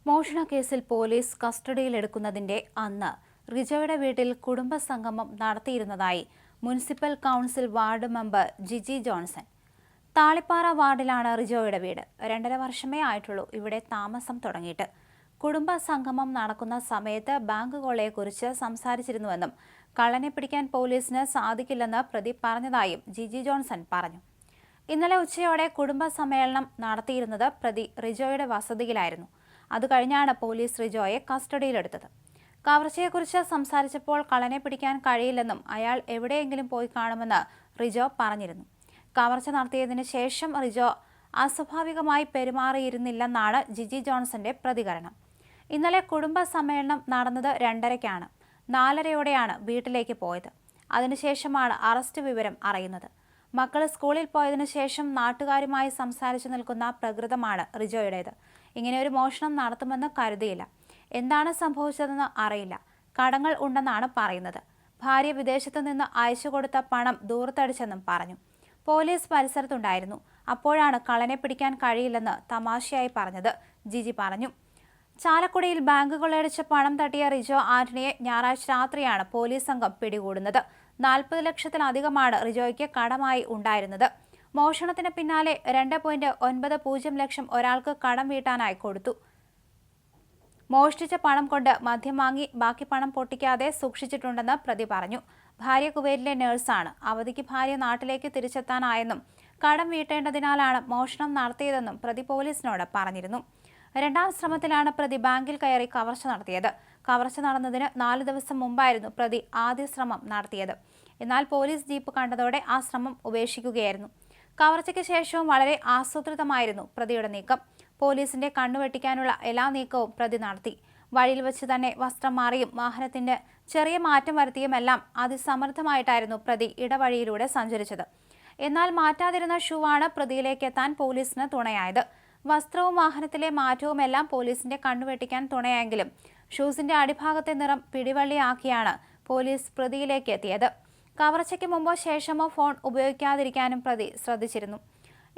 മോഷണ കേസിൽ പോലീസ് കസ്റ്റഡിയിലെടുക്കുന്നതിന്റെ അന്ന് റിജോയുടെ വീട്ടിൽ കുടുംബസംഗമം നടത്തിയിരുന്നതായി municipal council ward member Giji Johnson. Thalipara വാർഡിലാണ് റിജോയുടെ വീട്. 2.5 വർഷമേ ആയിട്ടുള്ളൂ ഇവിടെ താമസം തുടങ്ങിയിട്ട്. കുടുംബസംഗമം നടക്കുന്ന സമയത്ത് ബാങ്ക് കൊള്ളയെക്കുറിച്ച് സംസാരിച്ചിരുന്നുവെന്നും കള്ളനെ പിടിക്കാൻ പോലീസിന് സാധിക്കില്ലെന്ന് പ്രതി പറഞ്ഞതായും ജിജി ജോൺസൺ പറഞ്ഞു. ഇന്നലെ ഉച്ചയോടെ കുടുംബസമ്മേളനം നടത്തിയിരുന്നത് പ്രതി റിജോയുടെ വസതിയിലായിരുന്നു. അത് കഴിഞ്ഞാണ് പോലീസ് റിജോയെ കസ്റ്റഡിയിലെടുത്തത്. കവർച്ചയെക്കുറിച്ച് സംസാരിച്ചപ്പോൾ കള്ളനെ പിടിക്കാൻ കഴിയില്ലെന്നും അയാൾ എവിടെയെങ്കിലും പോയി കാണുമെന്ന് റിജോ പറഞ്ഞിരുന്നു. കവർച്ച നടത്തിയതിനു ശേഷം റിജോ അസ്വാഭാവികമായി പെരുമാറിയിരുന്നില്ലെന്നാണ് ജിജി ജോൺസന്റെ പ്രതികരണം. ഇന്നലെ കുടുംബ സമ്മേളനം നടന്നത് 2:30-ക്കാണ്. 4:30-യോടെയാണ് വീട്ടിലേക്ക് പോയത്. അതിനുശേഷമാണ് അറസ്റ്റ് വിവരം അറിയുന്നത്. മക്കൾ സ്കൂളിൽ പോയതിനു ശേഷം നാട്ടുകാരുമായി സംസാരിച്ചു നിൽക്കുന്ന പ്രകൃതമാണ് റിജോയുടേത്. ഇങ്ങനെ ഒരു മോഷണം നടത്തുമെന്ന് കരുതിയില്ല. എന്താണ് സംഭവിച്ചതെന്ന് അറിയില്ല. കടങ്ങൾ ഉണ്ടെന്നാണ് പറയുന്നത്. ഭാര്യ വിദേശത്തു നിന്ന് അയച്ചു കൊടുത്ത പണം ദൂർത്തടിച്ചെന്നും പറഞ്ഞു. പോലീസ് പരിസരത്തുണ്ടായിരുന്നു. അപ്പോഴാണ് കള്ളനെ പിടിക്കാൻ കഴിയില്ലെന്ന് തമാശയായി പറഞ്ഞത് ജിജി പറഞ്ഞു. ചാലക്കുടിയിൽ ബാങ്ക് കൊള്ളയടിച്ച പണം തട്ടിയ റിജോ ആന്റണിയെ ഞായറാഴ്ച രാത്രിയാണ് പോലീസ് സംഘം പിടികൂടുന്നത്. 40 ലക്ഷത്തിലധികമാണ് റിജോയ്ക്ക് കടമായി ഉണ്ടായിരുന്നത്. മോഷണത്തിന് പിന്നാലെ 2.90 ലക്ഷം ഒരാൾക്ക് കടം വീട്ടാനായി കൊടുത്തു. മോഷ്ടിച്ച പണം കൊണ്ട് മദ്യം വാങ്ങി ബാക്കി പണം പൊട്ടിക്കാതെ സൂക്ഷിച്ചിട്ടുണ്ടെന്ന് പ്രതി പറഞ്ഞു. ഭാര്യ കുവൈറ്റിലെ നഴ്സാണ്. അവധിക്ക് ഭാര്യ നാട്ടിലേക്ക് തിരിച്ചെത്താനായെന്നും കടം വീട്ടേണ്ടതിനാലാണ് മോഷണം നടത്തിയതെന്നും പ്രതി പോലീസിനോട് പറഞ്ഞിരുന്നു. 2ാം ശ്രമത്തിലാണ് പ്രതി ബാങ്കിൽ കയറി കവർച്ച നടത്തിയത്. കവർച്ച നടന്നതിന് 4 ദിവസം മുമ്പായിരുന്നു പ്രതി ആദ്യ ശ്രമം നടത്തിയത്. എന്നാൽ പോലീസ് ജീപ്പ് കണ്ടതോടെ ആ ശ്രമം ഉപേക്ഷിക്കുകയായിരുന്നു. കവർച്ചയ്ക്ക് ശേഷവും വളരെ ആസൂത്രിതമായിരുന്നു പ്രതിയുടെ നീക്കം. പോലീസിന്റെ കണ്ണുവെട്ടിക്കാനുള്ള എല്ലാ നീക്കവും പ്രതി നടത്തി. വഴിയിൽ വെച്ച് തന്നെ വസ്ത്രം മാറിയും വാഹനത്തിന്റെ ചെറിയ മാറ്റം വരുത്തിയുമെല്ലാം അതിസമർത്ഥമായിട്ടായിരുന്നു പ്രതി ഇടവഴിയിലൂടെ സഞ്ചരിച്ചത്. എന്നാൽ മാറ്റാതിരുന്ന ഷൂ ആണ് പ്രതിയിലേക്ക് എത്താൻ പോലീസിന് തുണയായത്. വസ്ത്രവും വാഹനത്തിലെ മാറ്റവുമെല്ലാം പോലീസിന്റെ കണ്ണുവെട്ടിക്കാൻ തുണയായെങ്കിലും ഷൂസിന്റെ അടിഭാഗത്തെ നിറം പിടിവള്ളിയാക്കിയാണ് പോലീസ് പ്രതിയിലേക്ക് എത്തിയത്. കവർച്ചയ്ക്ക് മുമ്പോ ശേഷമോ ഫോൺ ഉപയോഗിക്കാതിരിക്കാനും പ്രതി ശ്രദ്ധിച്ചിരുന്നു.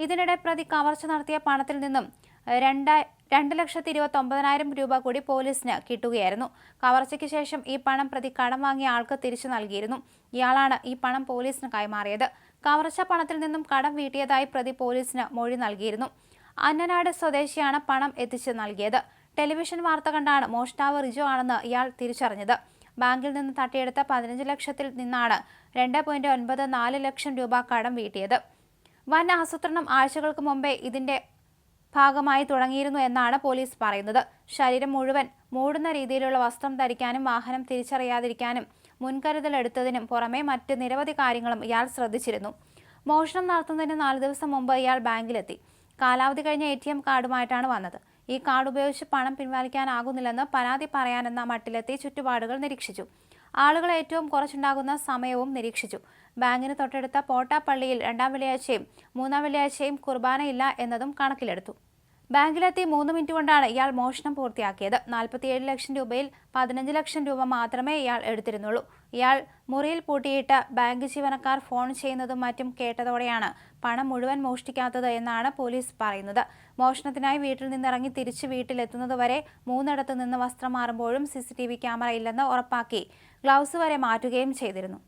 ഇതിനിടെ പ്രതി കവർച്ച നടത്തിയ പണത്തിൽ നിന്നും 2,29,000 രൂപ കൂടി പോലീസിന് കിട്ടുകയായിരുന്നു. കവർച്ചയ്ക്ക് ശേഷം ഈ പണം പ്രതി കടം വാങ്ങിയ ആൾക്ക് തിരിച്ചു നൽകിയിരുന്നു. ഇയാളാണ് ഈ പണം പോലീസിന് കൈമാറിയത്. കവർച്ച പണത്തിൽ നിന്നും കടം വീട്ടിയതായി പ്രതി പോലീസിന് മൊഴി നൽകിയിരുന്നു. അന്നനാട് സ്വദേശിയാണ് പണം എത്തിച്ചു നൽകിയത്. ടെലിവിഷൻ വാർത്ത കണ്ടാണ് മോഷ്ടാവ് റിജോ ആണെന്ന് ഇയാൾ തിരിച്ചറിഞ്ഞത്. ബാങ്കിൽ നിന്ന് തട്ടിയെടുത്ത 15 ലക്ഷത്തിൽ നിന്നാണ് 2.94 ലക്ഷം രൂപ കടം വീട്ടിയത്. വൻ ആസൂത്രണം ആഴ്ചകൾക്ക് മുമ്പേ ഇതിന്റെ ഭാഗമായി തുടങ്ങിയിരുന്നു എന്നാണ് പോലീസ് പറയുന്നത്. ശരീരം മുഴുവൻ മൂടുന്ന രീതിയിലുള്ള വസ്ത്രം ധരിക്കാനും വാഹനം തിരിച്ചറിയാതിരിക്കാനും മുൻകരുതലെടുത്തതിനും പുറമെ മറ്റ് നിരവധി കാര്യങ്ങളും ഇയാൾ ശ്രദ്ധിച്ചിരുന്നു. മോഷണം നടത്തുന്നതിന് 4 ദിവസം മുമ്പ് ഇയാൾ ബാങ്കിലെത്തി. കാലാവധി കഴിഞ്ഞ ATM കാർഡുമായിട്ടാണ് വന്നത്. ഈ കാർഡ് ഉപയോഗിച്ച് പണം പിൻവലിക്കാനാകുന്നില്ലെന്ന് പരാതി പറയാനെന്ന മട്ടിലെത്തി ചുറ്റുപാടുകൾ നിരീക്ഷിച്ചു. ആളുകൾ ഏറ്റവും കുറച്ചുണ്ടാകുന്ന സമയവും നിരീക്ഷിച്ചു. ബാങ്കിന് തൊട്ടടുത്ത പോട്ടാപ്പള്ളിയിൽ 2ാം വെള്ളിയാഴ്ചയും 3ാം വെള്ളിയാഴ്ചയും കുർബാനയില്ല എന്നതും കണക്കിലെടുത്തു. ബാങ്കിലെത്തി 3 മിനിറ്റ് കൊണ്ടാണ് ഇയാൾ മോഷണം പൂർത്തിയാക്കിയത്. 47 ലക്ഷം രൂപയിൽ 15 ലക്ഷം രൂപ മാത്രമേ ഇയാൾ എടുത്തിരുന്നുള്ളൂ. ഇയാൾ മുറിയിൽ പൂട്ടിയിട്ട് ബാങ്ക് ജീവനക്കാർ ഫോൺ ചെയ്യുന്നതും മറ്റും കേട്ടതോടെയാണ് പണം മുഴുവൻ മോഷ്ടിക്കാത്തത് എന്നാണ് പോലീസ് പറയുന്നത്. മോഷണത്തിനായി വീട്ടിൽ നിന്നിറങ്ങി തിരിച്ച് വീട്ടിലെത്തുന്നതുവരെ 3 നിന്ന് വസ്ത്രം മാറുമ്പോഴും CCTV ക്യാമറ ഇല്ലെന്ന് ഉറപ്പാക്കി ഗ്ലൗസ് വരെ മാറ്റുകയും ചെയ്തിരുന്നു.